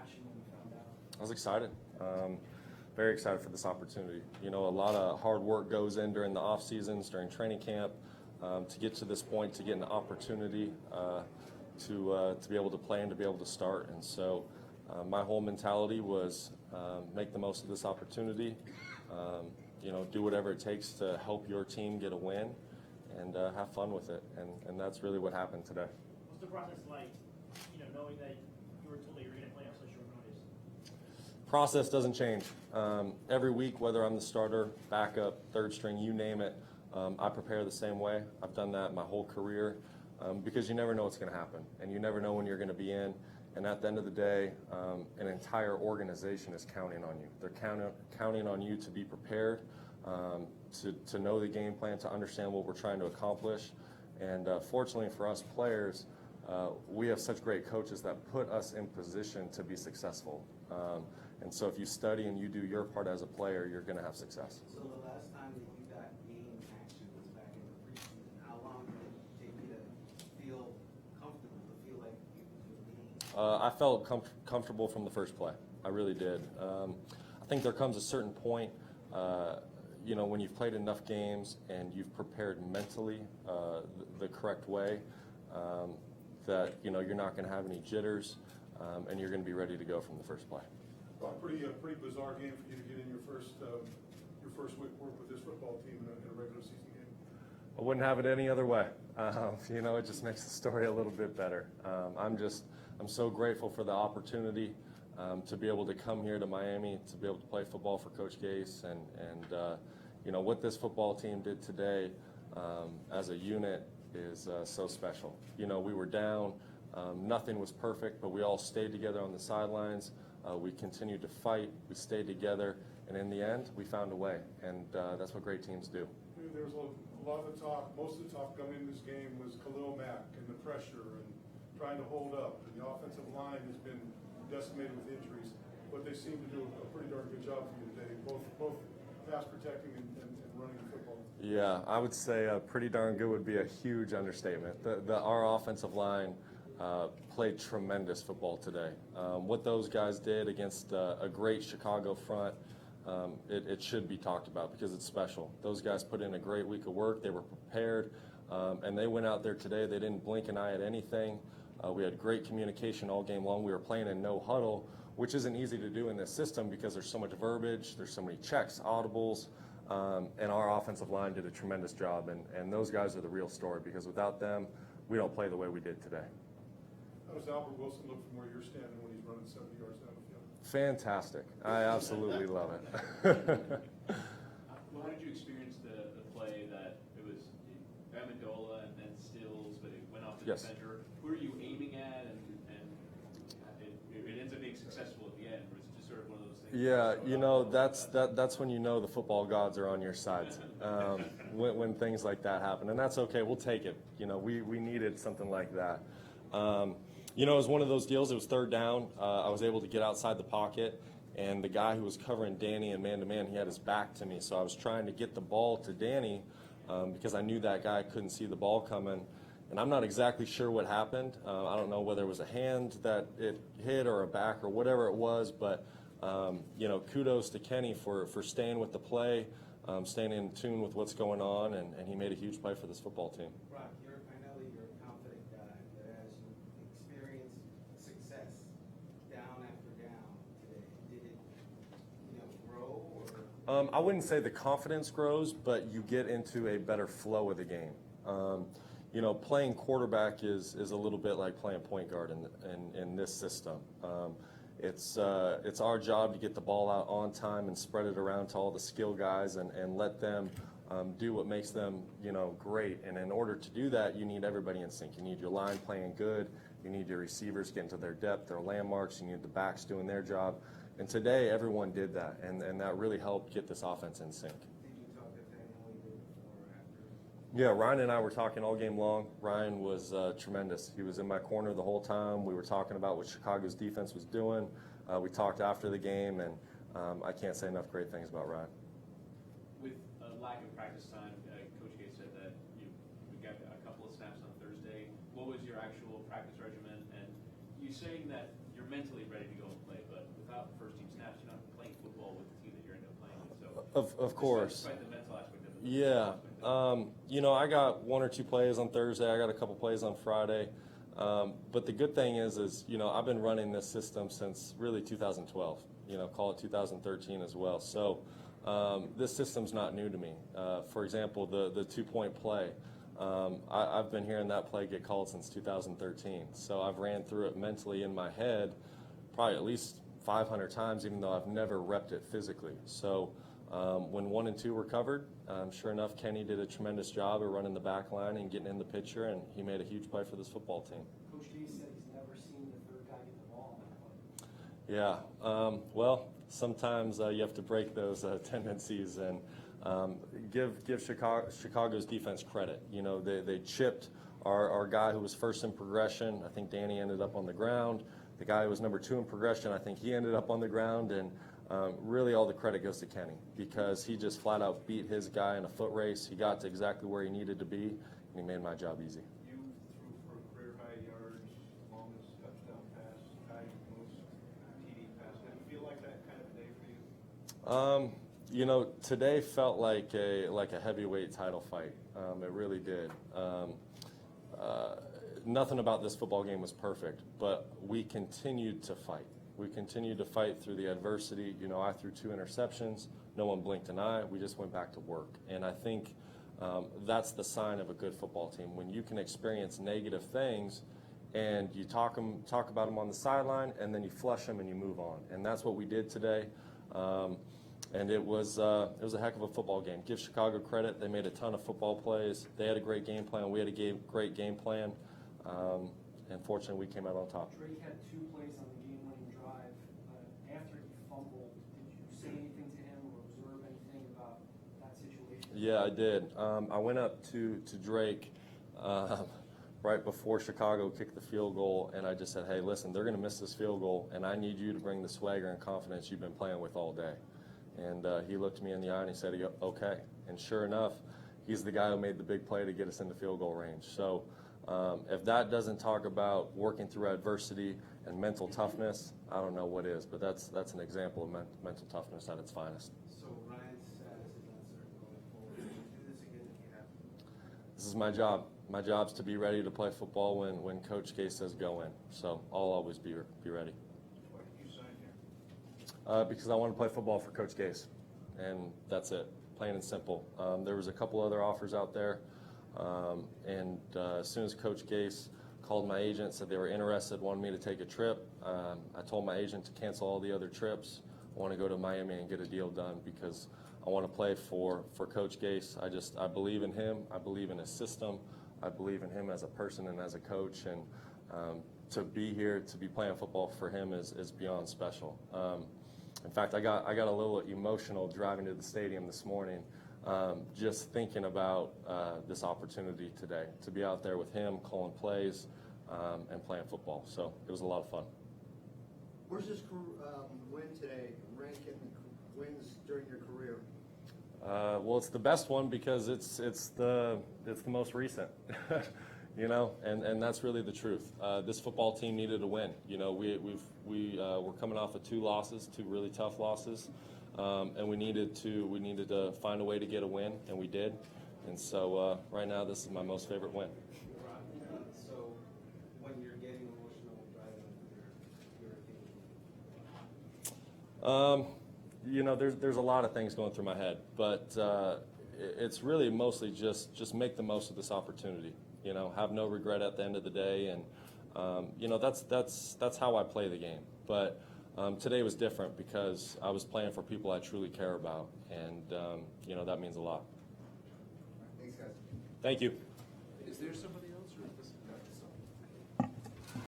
reaction when you found out? I was excited. Very excited for this opportunity. You know, a lot of hard work goes in during the off seasons, during training camp, to get to this point, to get an opportunity to be able to play and to be able to start. And so my whole mentality was make the most of this opportunity. You know, do whatever it takes to help your team get a win, and have fun with it. And that's really what happened today. What's the process like, you know, knowing that you were told that you were going to play on such short notice? Process doesn't change. Every week, whether I'm the starter, backup, third string, you name it, I prepare the same way. I've done that my whole career because you never know what's going to happen, and you never know when you're going to be in. And at the end of the day, an entire organization is counting on you. They're counting on you to be prepared, to know the game plan, to understand what we're trying to accomplish. And fortunately for us players, we have such great coaches that put us in position to be successful. And so if you study and you do your part as a player, you're going to have success. So the last time that you got game action was back in the preseason. How long did it take you to feel comfortable, to feel like it was your game? I felt comfortable from the first play. I really did. I think there comes a certain point, you know, when you've played enough games and you've prepared mentally the correct way, that, you know, you're not going to have any jitters, and you're going to be ready to go from the first play. Well, pretty bizarre game for you to get in your first week work with this football team in a regular season game. I wouldn't have it any other way. You know, it just makes the story a little bit better. I'm so grateful for the opportunity to be able to come here to Miami, to be able to play football for Coach Gase, and you know, what this football team did today as a unit is so special. You know, we were down, nothing was perfect, but we all stayed together on the sidelines. We continued to fight, we stayed together, and in the end, we found a way, and that's what great teams do. There was a lot of the talk, most of the talk coming into this game was Khalil Mack and the pressure and trying to hold up, and the offensive line has been decimated with injuries, but they seem to do a pretty darn good job for you today, both pass protecting and running the football. Yeah, I would say pretty darn good would be a huge understatement. Our offensive line played tremendous football today. What those guys did against a great Chicago front, it should be talked about because it's special. Those guys put in a great week of work. They were prepared, and they went out there today. They didn't blink an eye at anything. We had great communication all game long. We were playing in no huddle, which isn't easy to do in this system because there's so much verbiage, there's so many checks, audibles, and our offensive line did a tremendous job. And those guys are the real story because without them, we don't play the way we did today. How does Albert Wilson look from where you're standing when he's running 70 yards down the field? Fantastic. I absolutely love it. How did you experience the play that it was Amendola and then Stills, but it went off the Yes. defender? Who are you aiming at, and it ends up being successful at the end, or is it just sort of one of those things? Yeah, you know, that's when you know the football gods are on your side, when things like that happen. And that's okay. We'll take it. You know, we needed something like that. You know, it was one of those deals. It was third down. I was able to get outside the pocket, and the guy who was covering Danny and man-to-man, he had his back to me. So I was trying to get the ball to Danny because I knew that guy couldn't see the ball coming. And I'm not exactly sure what happened. I don't know whether it was a hand that it hit or a back or whatever it was. But, you know, kudos to Kenny for staying with the play, staying in tune with what's going on, and he made a huge play for this football team. Rock, I know you're a confident guy, but as you experience success down after down today, did it, you know, grow or? I wouldn't say the confidence grows, but you get into a better flow of the game. You know, playing quarterback is a little bit like playing point guard in this system. It's our job to get the ball out on time and spread it around to all the skill guys and let them do what makes them, you know, great. And in order to do that, you need everybody in sync. You need your line playing good. You need your receivers getting to their depth, their landmarks. You need the backs doing their job. And today, everyone did that, and that really helped get this offense in sync. Did you talk to family before or after? Yeah, Ryan and I were talking all game long. Ryan was tremendous. He was in my corner the whole time. We were talking about what Chicago's defense was doing. We talked after the game, and I can't say enough great things about Ryan. With a lack of practice time, Coach Gase said that you got a couple of snaps on Thursday. What was your actual practice regimen? And you saying that you're you're mentally ready to go and play, but without first team snaps, you're not playing football with the team that you're end up playing with. So Of course. despite the mental aspect of it. Yeah. I got 1 or 2 plays on Thursday. I got a couple plays on Friday. But the good thing is I've been running this system since really 2012. Call it 2013 as well. So this system's not new to me. For example, the 2-point play. I've been hearing that play get called since 2013. So I've ran through it mentally in my head probably at least 500 times, even though I've never repped it physically. So when 1 and 2 were covered, sure enough, Kenny did a tremendous job of running the back line and getting in the picture, and he made a huge play for this football team. Coach Gay said he's never seen the third guy get the ball on that play. Yeah. Well, sometimes you have to break those tendencies and give Chicago's defense credit. They chipped our guy who was first in progression. I think Danny ended up on the ground. The guy who was number 2 in progression, I think he ended up on the ground. And really all the credit goes to Kenny because he just flat out beat his guy in a foot race. He got to exactly where he needed to be, and he made my job easy. You threw for career high yards, longest touchdown pass, tied most TD pass. Did it feel like that kind of day for you? Today felt like a heavyweight title fight. It really did. Nothing about this football game was perfect, but we continued to fight. We continued to fight through the adversity. I threw 2 interceptions. No one blinked an eye. We just went back to work. And I think that's the sign of a good football team. When you can experience negative things and you talk about them on the sideline and then you flush them and you move on. And that's what we did today. And it was a heck of a football game. Give Chicago credit. They made a ton of football plays. They had a great game plan. We had a great game plan. And fortunately, we came out on top. Drake had 2 plays on the game-winning drive. After he fumbled, did you say anything to him or observe anything about that situation? Yeah, I did. I went up to Drake right before Chicago kicked the field goal, and I just said, hey, listen, they're going to miss this field goal, and I need you to bring the swagger and confidence you've been playing with all day. And he looked me in the eye and he said, okay. And sure enough, he's the guy who made the big play to get us into field goal range. So if that doesn't talk about working through adversity and mental toughness, I don't know what is. But that's an example of mental toughness at its finest. So Ryan's status is uncertain going forward. Would you do this again if you have to? This is my job. My job's to be ready to play football when Coach Gay says go in. So I'll always be ready. Why did you sign here? Because I want to play football for Coach Gase, and that's it, plain and simple. There was a couple other offers out there, and as soon as Coach Gase called my agent, said they were interested, wanted me to take a trip, I told my agent to cancel all the other trips. I want to go to Miami and get a deal done because I want to play for Coach Gase. I believe in him. I believe in his system. I believe in him as a person and as a coach, and to be here, to be playing football for him is beyond special. In fact, I got a little emotional driving to the stadium this morning, just thinking about this opportunity today to be out there with him, calling plays, and playing football. So it was a lot of fun. Where's this win today rank in wins during your career? Well, it's the best one because it's the most recent, and that's really the truth. This football team needed a win. We're coming off of 2 losses, 2 really tough losses, and we needed to find a way to get a win, and we did. And so right now, this is my most favorite win. So when you're getting emotional driving, you're thinking. There's a lot of things going through my head, but it's really mostly just make the most of this opportunity. Have no regret at the end of the day, and that's how I play the game. But today was different because I was playing for people I truly care about, and that means a lot. Thanks, guys. Thank you. Is there somebody